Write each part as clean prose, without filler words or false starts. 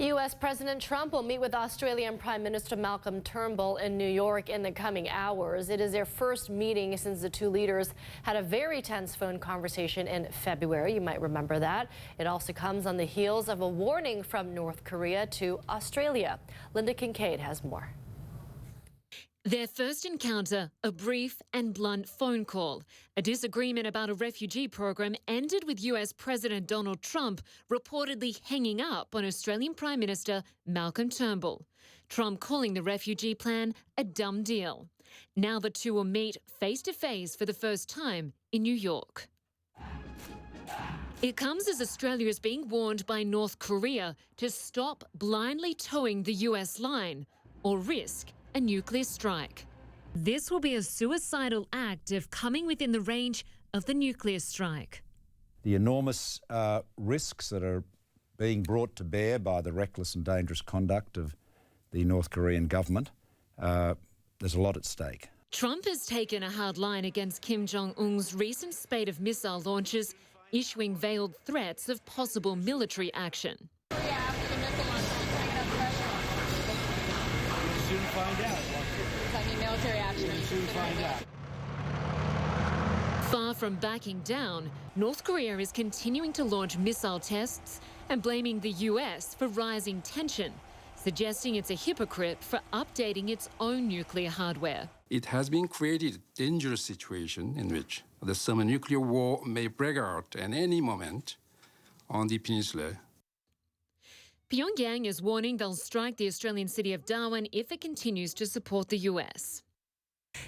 U.S. President Trump will meet with Australian Prime Minister Malcolm Turnbull in New York in the coming hours. It is their first meeting since the two leaders had a very tense phone conversation in February. You might remember that. It also comes on the heels of a warning from North Korea to Australia. Lynda Kinkade has more. Their first encounter, a brief and blunt phone call. A disagreement about a refugee program ended with US President Donald Trump reportedly hanging up on Australian Prime Minister Malcolm Turnbull. Trump calling the refugee plan a dumb deal. Now the two will meet face-to-face for the first time in New York. It comes as Australia is being warned by North Korea to stop blindly towing the US line or risk a nuclear strike. This will be a suicidal act if coming within the range of the nuclear strike. The enormous risks that are being brought to bear by the reckless and dangerous conduct of the North Korean government, there's a lot at stake. Trump has taken a hard line against Kim Jong-un's recent spate of missile launches, issuing veiled threats of possible military action. Soon find out. I mean, military action. Soon find out. Far from backing down, North Korea is continuing to launch missile tests and blaming the US for rising tension, suggesting it's a hypocrite for updating its own nuclear hardware. It has been created a dangerous situation in which the thermonuclear war may break out at any moment on the peninsula. Pyongyang is warning they'll strike the Australian city of Darwin if it continues to support the US.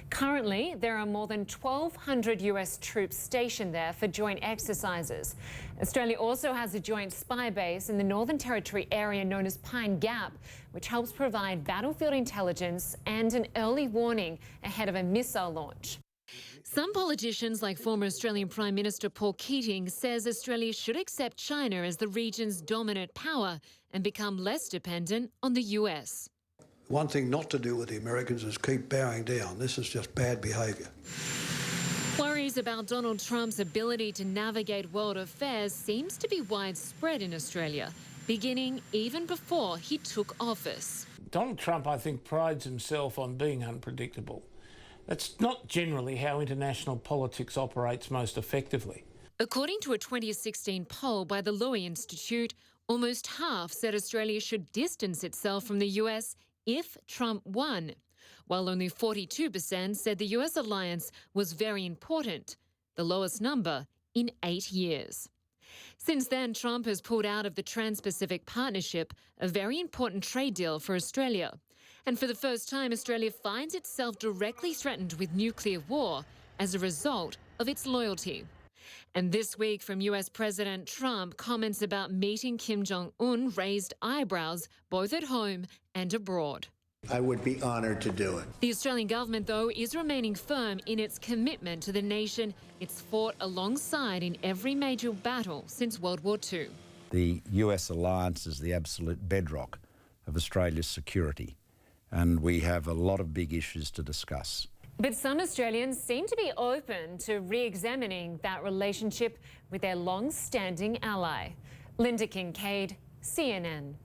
Currently, there are more than 1,200 US troops stationed there for joint exercises. Australia also has a joint spy base in the Northern Territory area known as Pine Gap, which helps provide battlefield intelligence and an early warning ahead of a missile launch. Some politicians, like former Australian Prime Minister Paul Keating, says Australia should accept China as the region's dominant power and become less dependent on the US. One thing not to do with the Americans is keep bowing down. This is just bad behaviour. Worries about Donald Trump's ability to navigate world affairs seems to be widespread in Australia, beginning even before he took office. Donald Trump, I think, prides himself on being unpredictable. That's not generally how international politics operates most effectively. According to a 2016 poll by the Lowy Institute, almost half said Australia should distance itself from the US if Trump won, while only 42% said the US alliance was very important, the lowest number in 8 years. Since then, Trump has pulled out of the Trans-Pacific Partnership, a very important trade deal for Australia. And for the first time, Australia finds itself directly threatened with nuclear war as a result of its loyalty. And this week from US President Trump, comments about meeting Kim Jong-un raised eyebrows both at home and abroad. I would be honoured to do it. The Australian government, though, is remaining firm in its commitment to the nation it's fought alongside in every major battle since World War II. The US alliance is the absolute bedrock of Australia's security, and we have a lot of big issues to discuss. But some Australians seem to be open to re-examining that relationship with their long-standing ally. Lynda Kinkade, CNN.